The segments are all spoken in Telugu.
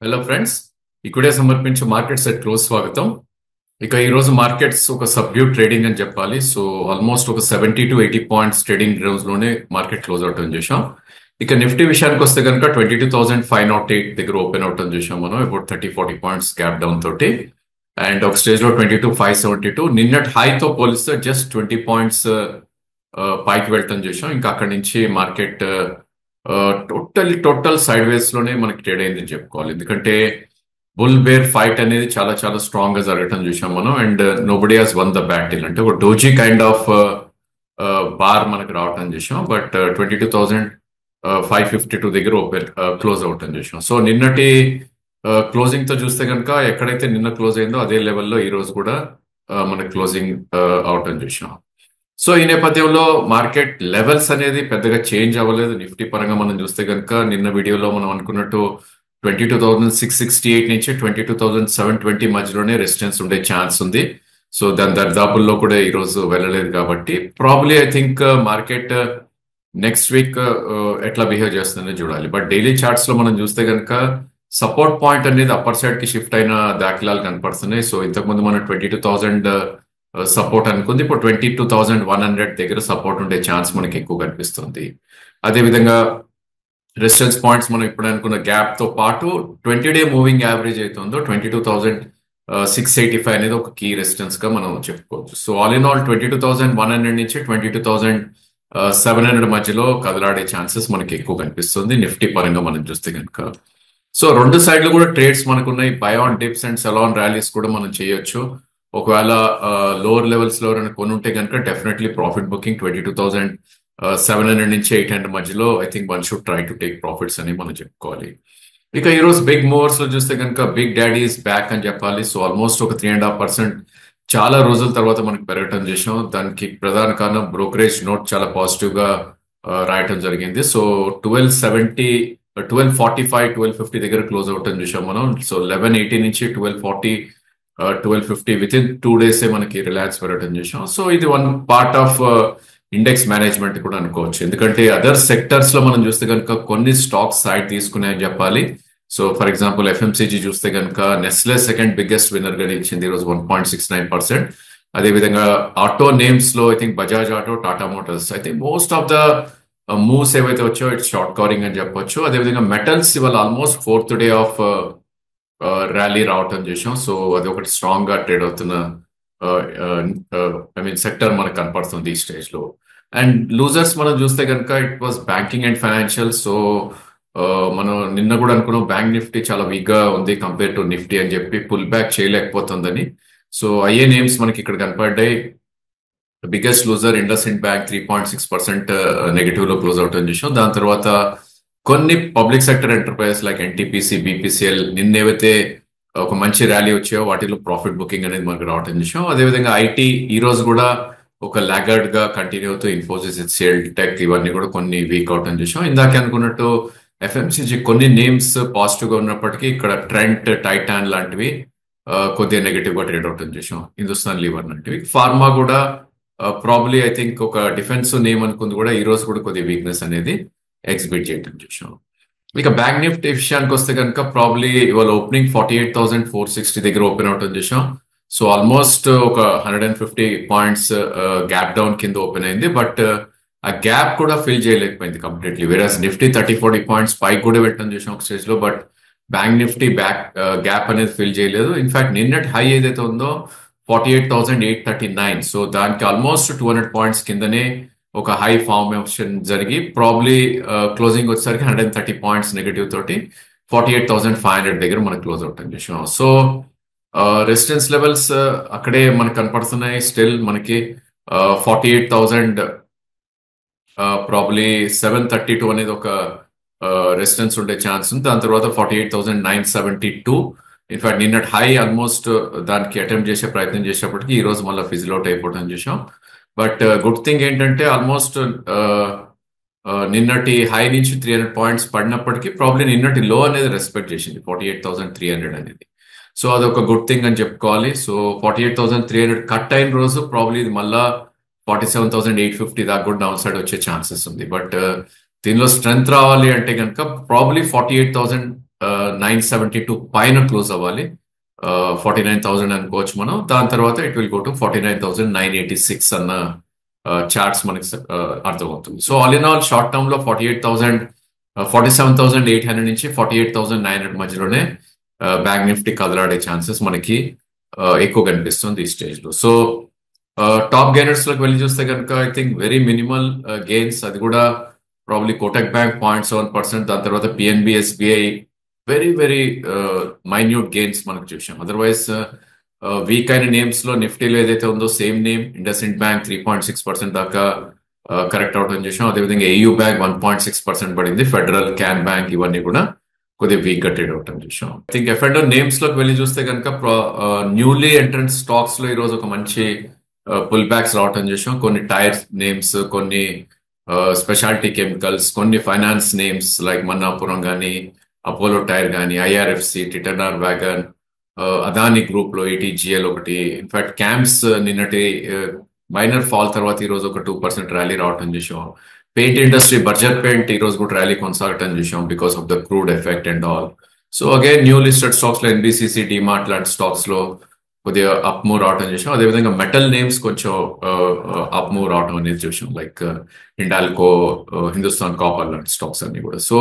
హలో ఫ్రెండ్స్, ఇక్కడే సమర్పించే మార్కెట్ సెట్ క్లోజ్ స్వాగతం. ఇక ఈ రోజు మార్కెట్స్ ఒక సబ్డ్యూట్ ట్రేడింగ్ అని చెప్పాలి. సో ఆల్మోస్ట్ ఒక 70 to 80 పాయింట్స్ ట్రేడింగ్ రోజులోనే మార్కెట్ క్లోజ్ అవటం చూసాం. ఇక నిఫ్టీ విషయానికి వస్తే కనుక 22,508 దగ్గర ఓపెన్ అవటం చూసాం మనం. అబౌట్ 30-40 పాయింట్స్ గ్యాప్ డౌన్ తోటి. అండ్ ఒక స్టేజ్ లో 22,572 నిన్నటి హైతో పోలిస్తే జస్ట్ 20 పాయింట్స్ పైకి వెళ్ళటం చూసాం. ఇంకా అక్కడి నుంచి మార్కెట్ టోటల్ సైడ్ వేస్ లోనే మనకి ట్రేడ్ అయిందని చెప్పుకోవాలి. ఎందుకంటే బుల్ బేర్ ఫైట్ అనేది చాలా చాలా స్ట్రాంగ్ గా జరగటం చూసాం మనం. And nobody has one the battle అంటే ఒక డోజీ కైండ్ ఆఫ్ బార్ మనకు రావటం చూసాం. బట్ 22,552 దగ్గర ఓపెన్ క్లోజ్ అవటం చూసాం. సో నిన్నటి క్లోజింగ్ తో చూస్తే కనుక ఎక్కడైతే నిన్న క్లోజ్ అయిందో అదే లెవెల్లో ఈ రోజు కూడా మనకి క్లోజింగ్ అవటం చూసాం. సో ఈ నేపథ్యంలో మార్కెట్ లెవెల్స్ అనేది పెద్దగా చేంజ్ అవ్వలేదు. నిఫ్టీ పరంగా మనం చూస్తే కనుక నిన్న వీడియోలో మనం అనుకున్నట్టు 22,668 నుంచి 22,720 మధ్యలోనే రెసిస్టెన్స్ ఉండే ఛాన్స్ ఉంది. సో దాని దరిదాపుల్లో కూడా ఈ రోజు వెళ్ళలేదు కాబట్టి probably I think market next week ఎట్లా బిహేవ్ చేస్తుందని చూడాలి. బట్ డైలీ చార్ట్స్ లో మనం చూస్తే కనుక సపోర్ట్ పాయింట్ అనేది అప్పర్ సైడ్ కి షిఫ్ట్ అయిన దాఖలాలు కనపడుతున్నాయి. సో ఇంతకుముందు మనం 22,000 సపోర్ట్ అనుకుంది, ఇప్పుడు 22,100 దగ్గర సపోర్ట్ ఉండే ఛాన్స్ మనకి ఎక్కువ కనిపిస్తుంది. అదేవిధంగా రెసిస్టెన్స్ పాయింట్స్ మనం ఇప్పుడు అనుకున్న గ్యాప్ తో పాటు 20-డే మూవింగ్ యావరేజ్ అవుతుందో 22,685 అనేది ఒక కీ రెసిస్టెన్స్ గా మనం చెప్పుకోవచ్చు. సో ఆల్ ఇన్ ఆల్ 22,100 నుంచి 22,700 మధ్యలో కదలాడే ఛాన్సెస్ మనకి ఎక్కువ కనిపిస్తుంది నిఫ్టీ పరంగా మనం చూస్తే కనుక. సో రెండు సైడ్లు కూడా ట్రేడ్స్ మనకు ఉన్నాయి. Buy on dips and sell on rallies కూడా మనం చేయొచ్చు. ఒకవేళ లోవర్ లెవెల్స్ లో కొని ఉంటే కనుక డెఫినెట్లీ ప్రాఫిట్ బుకింగ్ 22,700 నుంచి 800 మధ్యలో I think one should try to take profits అని మనం చెప్పుకోవాలి. ఇక ఈ రోజు బిగ్ మూవర్స్ లో చూస్తే కనుక బిగ్ డాడీ ఈస్ బ్యాక్ అని చెప్పాలి. సో ఆల్మోస్ట్ ఒక 3.5% చాలా రోజుల తర్వాత మనకి పెరగటం చేసాం. దానికి ప్రధాన కారణం బ్రోకరేజ్ నోట్ చాలా పాజిటివ్ గా రాయటం జరిగింది. సో 1245, 1250 దగ్గర క్లోజ్ అవటం చూసాం మనం. సో 1180 నుంచి 1240, 1250 విత్ ఇన్ 2 days మనకి రిలాక్స్ పెరగటం చేసాం. సో ఇది one part of index management కూడా అనుకోవచ్చు. ఎందుకంటే అదర్ సెక్టర్స్ లో మనం చూస్తే కనుక కొన్ని స్టాక్స్ సైడ్ తీసుకున్నాయని చెప్పాలి. సో ఫర్ ఎగ్జాంపుల్ ఎఫ్ఎంసీజీ చూస్తే కనుక నెస్లే సెకండ్ బిగ్గెస్ట్ విన్నర్ గా నిలిచింది ఈరోజు 1.69%. అదేవిధంగా ఆటో నేమ్స్ లో I think Bajaj auto, Tata Motors I think most of the moves ఏవైతే వచ్చాయో ఇట్స్ షార్ట్ కవరింగ్ అని చెప్పొచ్చు. అదేవిధంగా మెటల్స్ ఇవాళ almost 4th day of rally రావటం చేసాం. సో అది ఒకటి స్ట్రాంగ్ గా ట్రేడ్ అవుతున్న ఐ మీన్ సెక్టర్ మనకు కనపడుతుంది ఈ స్టేజ్ లో. అండ్ లూజర్స్ మనం చూస్తే కనుక it was banking and financial. So మనం నిన్న కూడా అనుకున్నాం బ్యాంక్ నిఫ్టీ చాలా వీక్ గా ఉంది కంపేర్ టు నిఫ్టీ అని చెప్పి పుల్ బ్యాక్ చేయలేకపోతుందని. సో అయ్యే నేమ్స్ మనకి ఇక్కడ కనపడ్డాయి. Biggest loser IndusInd bank 3.6% negative లో క్లోజ్ అవటం చేసాం. దాని తర్వాత కొన్ని public sector enterprises like NTPC, BPCL నిన్నేవైతే ఒక మంచి ర్యాలీ వచ్చాయో వాటిలో ప్రాఫిట్ బుకింగ్ అనేది మనకు రావటం చేసాం. అదేవిధంగా ఐటీ ఈ రోజు కూడా ఒక లాగర్డ్ గా కంటిన్యూ అవుతూ ఇన్ఫోసిస్, హెచ్సిఎల్, టెక్ ఇవన్నీ కూడా కొన్ని వీక్ అవటం చేసాం. ఇందాక అనుకున్నట్టు ఎఫ్ఎంసీజీ కొన్ని నేమ్స్ పాజిటివ్ గా ఉన్నప్పటికీ ఇక్కడ ట్రెంట్, టైటాన్ లాంటివి కొద్దిగా నెగిటివ్ గా ట్రేడ్ అవటం చేసాం. హిందుస్థాన్ లీవర్ లాంటివి. ఫార్మా కూడా ప్రాబ్లీ ఐ థింక్ ఒక డిఫెన్సివ్ నేమ్ అనుకుంది కూడా ఈ రోజు కూడా కొద్దిగా వీక్నెస్ అనేది ఎగ్జిబిట్ చేయటం చూసాం. ఇక బ్యాంక్ నిఫ్టీ విషయానికి వస్తే కనుక ప్రాబ్లీ ఇవాళ ఓపెనింగ్ 48,460 దగ్గర ఓపెన్ అవటం చేసాం. సో ఆల్మోస్ట్ ఒక 150 పాయింట్స్ గ్యాప్ డౌన్ కింద ఓపెన్ అయింది. బట్ ఆ గ్యాప్ కూడా ఫిల్ చేయలేకపోయింది కంప్లీట్లీ. వేరేస్ నిఫ్టీ 30-40 పాయింట్స్ పైకి కూడా పెట్టడం చేసాం ఒక స్టేజ్ లో. బట్ బ్యాంక్ నిఫ్టీ గ్యాప్ అనేది ఫిల్ చేయలేదు. ఇన్ఫాక్ట్ నిన్నటి హై ఏదైతే ఉందో 48,839. సో దానికి ఆల్మోస్ట్ 200 పాయింట్స్ కిందనే ఒక హై ఫార్మేషన్ జరిగి ప్రాబ్లీ క్లోజింగ్ వచ్చేసరికి 130 పాయింట్స్ నెగిటివ్ తోటి 48,500 దగ్గర మనకు క్లోజ్ అవటం చేసాం. సో రెసిస్టెన్స్ లెవెల్స్ అక్కడే మనకు కనపడుతున్నాయి. స్టిల్ మనకి 48,000 ప్రాబ్లీ 732 అనేది ఒక రెసిస్టెన్స్ ఉండే ఛాన్స్ ఉంది. దాని తర్వాత 48,972. ఇన్ఫాక్ట్ నిన్నటి హై ఆల్మోస్ట్ దానికి అటెంప్ట్ చేసే ప్రయత్నం చేసేప్పటికి ఈ రోజు మళ్ళీ ఫిజిల్ అవుట్ అయిపోవడం చేసాం. బట్ గుడ్ థింగ్ ఏంటంటే ఆల్మోస్ట్ నిన్నటి హై నుంచి 300 పాయింట్స్ పడినప్పటికీ ప్రాబ్లీ నిన్నటి లో అనేది రెస్పెక్ట్ చేసింది 48,300 అనేది. సో అదొక గుడ్ థింగ్ అని చెప్పుకోవాలి. సో 48,300 కట్ అయిన రోజు ప్రాబ్లీ ఇది మళ్ళా 47,850 దాకా కూడా డౌన్ సైడ్ వచ్చే ఛాన్సెస్ ఉంది. బట్ దీనిలో స్ట్రెంగ్త్ రావాలి అంటే కనుక ప్రాబ్లీ 48,000 4972 పైన క్లోజ్ అవ్వాలి. 49,000 అనుకోవచ్చు మనం. దాని తర్వాత ఇట్ విల్ గో టు 49,986 అన్న చార్ట్స్ మనకి అర్థమవుతుంది. So all in all short term లో 47,800 నుంచి 48,900 మధ్యలోనే బ్యాంక్ నిఫ్టీ కదలాడే ఛాన్సెస్ మనకి ఎక్కువ కనిపిస్తుంది ఈ స్టేజ్ లో. సో టాప్ గెయినర్స్ లోకి వెళ్ళి చూస్తే కనుక I think very minimal gains, అది కూడా ప్రాబ్లీ కోటక్ బ్యాంక్ 0.7%, దాని తర్వాత PNB, SBI very very minute gains మనకు చూసాం. అదర్వైజ్ వీక్ అయిన నేమ్స్ లో నిఫ్టీలో ఏదైతే ఉందో సేమ్ నేమ్ ఇండస్ఇండ్ బ్యాంక్ 3.6% దాకా కరెక్ట్ అవడం చూసాం. అదేవిధంగా ఏయూ బ్యాంక్ 1.6% పడింది. ఫెడరల్, క్యాన్ బ్యాంక్ ఇవన్నీ కూడా కొద్దిగా వీక్ గా ట్రేడ్ అవటం చూసాం. ఐ థింక్ ఎఫ్ఎండో నేమ్స్ లోకి వెళ్ళి చూస్తే కనుక న్యూలీ ఎంట్రెంట్ స్టాక్స్ లో ఈ రోజు ఒక మంచి పుల్ బ్యాక్స్ రావటం చూసాం. కొన్ని టైర్ నేమ్స్, కొన్ని స్పెషాలిటీ కెమికల్స్, కొన్ని ఫైనాన్స్ నేమ్స్ లైక్ మన్నాపురం కానీ, అపోలో టైర్ కానీ, ఐఆర్ఎఫ్సి, టిటనార్ వ్యాగన్, అదాని గ్రూప్ లో ఏటీజీఎల్ ఒకటి. ఇన్ఫాక్ట్ క్యాంప్స్ నిన్నటి మైనర్ ఫాల్ తర్వాత ఈ రోజు ఒక 2% ర్యాలీ రావటం చూసాం. పెయింట్ ఇండస్ట్రీ, బర్జర్ పెయింట్ ఈ రోజు కూడా ర్యాలీ కొనసాగటం చూసాం because of the crude effect and all. So again new listed stocks లో ఎన్బిసిసి, డిమార్ట్ లాంటి స్టాక్స్ లో కొద్దిగా అప్ మూవ్ రావటం చూసాం. అదేవిధంగా మెటల్ నేమ్స్ కొంచెం అప్ మూవ్ రావటం అనేది చూసాం, లైక్ హిండాల్కో, హిందుస్థాన్ కాపర్ లాంటి స్టాక్స్ అన్ని కూడా. సో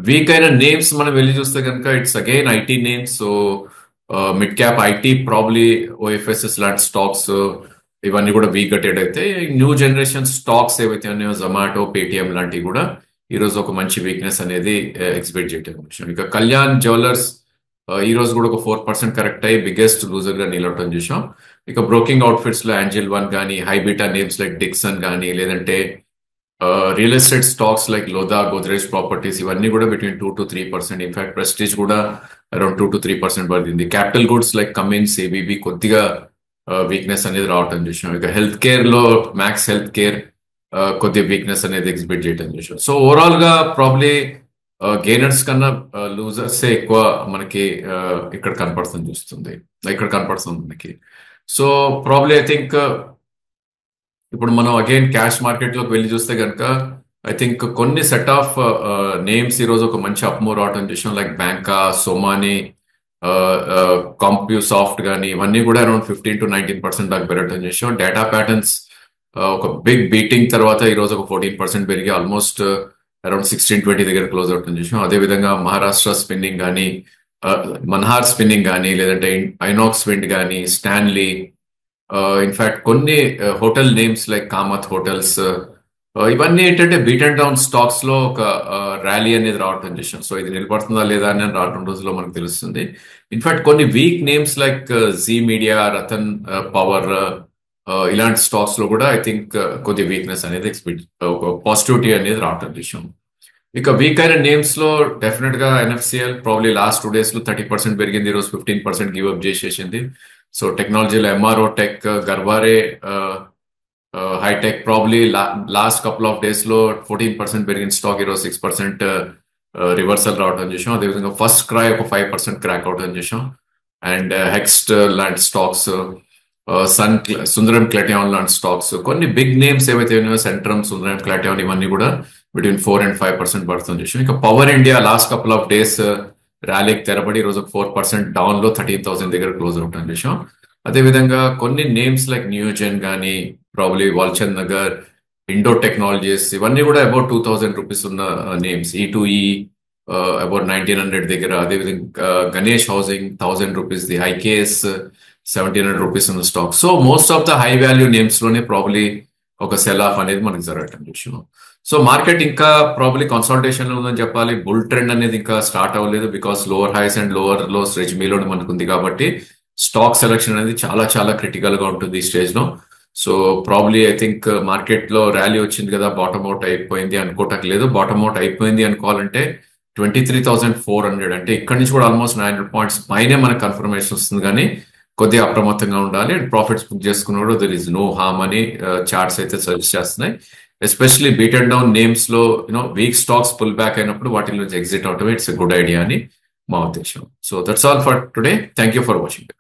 వీక్ అయిన నేమ్స్ మనం వెళ్ళి చూస్తే కనుక it's again IT names. So mid cap IT, probably OFSS లాంటి స్టాక్స్ ఇవన్నీ కూడా వీక్ గా ట్రేడ్ అయితే, న్యూ జనరేషన్ స్టాక్స్ ఏవైతే ఉన్నాయో జొమాటో, పేటిఎం లాంటివి కూడా ఈ రోజు ఒక మంచి వీక్నెస్ అనేది ఎక్స్పెక్ట్ చేయటం చూసాం. ఇక కళ్యాణ్ జ్యువెలర్స్ ఈ రోజు కూడా ఒక 4% కరెక్ట్ అయ్యి బిగ్గెస్ట్ లూజర్ గా నిలవటం చూసాం. ఇక బ్రోకింగ్ అవుట్ఫిట్స్ లో యాంజిల్ వన్ కానీ, హైబీటా నేమ్స్ లైక్ డిక్సన్ కానీ, లేదంటే real estate stocks like Lodha, Godrej properties ఇవన్నీ కూడా బిట్వీన్ 2 to 3%. ఇన్ఫాక్ట్ ప్రెస్టీజ్ కూడా అరౌండ్ 2 to 3% పడింది. Capital goods like Cummins, ABB కొద్దిగా వీక్నెస్ అనేది రావటం చూసాం. ఇక హెల్త్ కేర్ లో మ్యాక్స్ హెల్త్ కేర్ కొద్దిగా వీక్నెస్ అనేది ఎగ్జిబిట్ చేయటం చూసాం. సో ఓవరాల్ గా ప్రాబ్లీ గెయినర్స్ కన్నా లూజర్స్ ఎక్కువ మనకి ఇక్కడ కనపడుతుంది మనకి. సో ప్రాబ్లీ ఐ థింక్ ఇప్పుడు మనం అగైన్ క్యాష్ మార్కెట్ లోకి వెళ్ళి చూస్తే కనుక ఐ థింక్ కొన్ని సెట్ ఆఫ్ నేమ్స్ ఈ రోజు ఒక మంచి అప్మూవ్ రావటం చూసాం, లైక్ బ్యాంకా, సోమాని, కాంప్యూసాఫ్ట్ కానీ ఇవన్నీ కూడా అరౌండ్ 15 to 19% దాకా పెరగటం చూసాం. డేటా ప్యాటర్న్స్ ఒక బిగ్ బీటింగ్ తర్వాత ఈ రోజు ఒక 14% పెరిగి ఆల్మోస్ట్ అరౌండ్ 1620 దగ్గర క్లోజ్ అవటం చూసాం. అదేవిధంగా మహారాష్ట్ర స్పిన్నింగ్ కానీ, మన్హార్ స్పిన్నింగ్ కానీ, లేదంటే ఐనాక్స్ విండ్ కానీ, స్టాన్లీ, ఇన్ఫాక్ట్ కొన్ని hotel names like Kamath hotels, ఇవన్నీ ఏంటంటే బీట్ అండ్ డౌన్ స్టాక్స్ లో ఒక ర్యాలీ అనేది రావటం చూసాం. సో ఇది నిలబడుతుందా లేదా అని రావడం రోజుల్లో మనకు తెలుస్తుంది. ఇన్ఫాక్ట్ కొన్ని weak names like Zee Media, Ratan Power ఇలాంటి స్టాక్స్ లో కూడా ఐ థింక్ కొద్ది వీక్నెస్ అనేది పాజిటివిటీ అనేది రావటం చూసాం. ఇక వీక్ అయిన నేమ్స్ లో డెఫినెట్ గా ఎన్ఎఫ్సిఎల్ ప్రాబ్లీ లాస్ట్ 2 days లో 30% పెరిగింది, ఈ రోజు 15% గివ్ అప్ చేసేసింది. సో టెక్నాలజీలో MRO tech, Garware, hi tech probably last couple of days లో 14% పెరిగిన స్టాక్ ఈ రోజు 6% రివర్సల్ రావడం చూసాం. అదేవిధంగా ఫస్ట్ క్రై ఒక 5% క్రాక్ అవడం చూసాం. అండ్ హెక్స్ట్ లాంటి స్టాక్స్, సుందరం క్లాటియాన్ లాంటి స్టాక్స్, కొన్ని బిగ్ నేమ్స్ ఏవైతే ఉన్నాయో సెంట్రమ్, సుందరం క్లాటియాన్ ఇవన్నీ కూడా బిట్వీన్ 4 and 5% పడుతుంది చూసాం. ఇక power India last couple of days ర్యాలీకి తెరబడి ఈ రోజు 4% డౌన్ లో 13,000 దగ్గర క్లోజ్ అవటం చూసాం. అదేవిధంగా కొన్ని నేమ్స్ లైక్ న్యూజెన్ కానీ, probably Walchand Nagar, Indo technologies ఇవన్నీ కూడా అబౌట్ 2,000 రూపీస్ ఉన్న నేమ్స్. ఈ2ఈ అబౌట్ 1,900 దగ్గర. అదేవిధంగా గణేష్ హౌసింగ్ 1,000 రూపీస్ ది, ఐకేఎస్ 1,700 రూపీస్ ఉన్న stock. So most of the high value names లోనే ప్రాబ్లీ ఒక సెల్ ఆఫ్ అనేది మనకి జరగటం చూసాం. సో మార్కెట్ ఇంకా ప్రాబ్లీ కన్సల్టేషన్ లో ఉందని చెప్పాలి. బుల్ ట్రెండ్ అనేది ఇంకా స్టార్ట్ అవ్వలేదు because lower highs and lower lows రెజ్మీలో మనకు ఉంది కాబట్టి స్టాక్ సెలెక్షన్ అనేది చాలా చాలా క్రిటికల్ గా ఉంటుంది ఈ స్టేజ్ లో. So probably I think market లో ర్యాలీ వచ్చింది కదా, బాటమ్ అవుట్ అయిపోయింది అనుకోవటం లేదు. బాటమ్ అవుట్ అయిపోయింది అనుకోవాలంటే 23,400 అంటే ఇక్కడ నుంచి కూడా ఆల్మోస్ట్ 900 పాయింట్స్ పైనే మనకు కన్ఫర్మేషన్ వస్తుంది. కానీ కొద్దిగా అప్రమత్తంగా ఉండాలి. అండ్ ప్రాఫిట్స్ బుక్ చేసుకున్నప్పుడు దర్ ఇస్ నో హార్మ్ అని చార్ట్స్ అయితే సజెస్ట్ చేస్తున్నాయి. Especially beat and down names లో వీక్ స్టాక్స్ పుల్ బ్యాక్ అయినప్పుడు వాటి నుంచి ఎగ్జిట్ అవటమే ఇట్స్ ఎ గుడ్ ఐడియా అని మా ఉద్దేశం. So that's all for today. Thank you for watching.